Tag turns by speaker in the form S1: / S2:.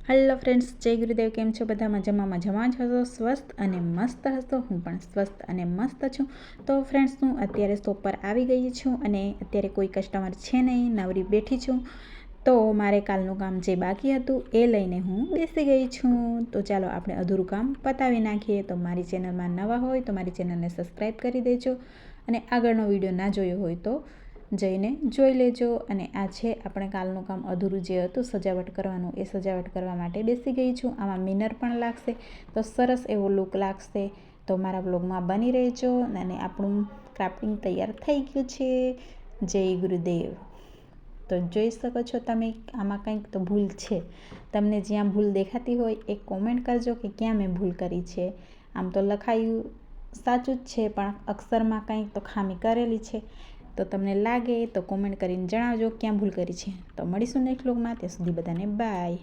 S1: Hello friends, જય ગુરુદેવ. કેમ છો બધા? મજામાં જ હશો, સ્વસ્થ અને મસ્ત હશો. હું પણ સ્વસ્થ અને મસ્ત છું. તો ફ્રેન્ડ્સ, હું અત્યારે શોપ પર આવી ગઈ છું અને અત્યારે કોઈ કસ્ટમર છે નહીં, નવરી બેઠી છું. તો મારે કાલનું કામ જે બાકી હતું એ લઈને હું બેસી ગઈ છું. તો ચાલો આપણે અધૂરું કામ પતાવી નાખીએ. તો મારી ચેનલમાં નવા હોય તો મારી ચેનલને સબસ્ક્રાઈબ કરી દેજો અને આગળનો વિડીયો ના જોયો હોય તો જઈને જોઈ લેજો. અને આ છે આપણે કાલનું કામ અધૂરું જે હતું સજાવટ કરવાનું, એ સજાવટ કરવા માટે બેસી ગઈ છું. આમાં મિનર પણ લાગશે તો સરસ એવો લુક લાગશે. તો મારા બ્લોગમાં બની રહેજો. અને આપણું ક્રાફ્ટિંગ તૈયાર થઈ ગયું છે. જય ગુરુદેવ. તો જોઈ શકો છો તમે, આમાં કંઈક તો ભૂલ છે. તમને જ્યાં ભૂલ દેખાતી હોય એ કોમેન્ટ કરજો કે ક્યાં મેં ભૂલ કરી છે. આમ તો લખાયું સાચું જ છે પણ અક્ષરમાં કંઈક તો ખામી કરેલી છે. તો તમને લાગે તો કોમેન્ટ કરીને જણાવજો ક્યાં ભૂલ કરી છે. તો મળીશું નેક્સ્ટ વ્લોગમાં. ત્યાં સુધી બધાને બાય.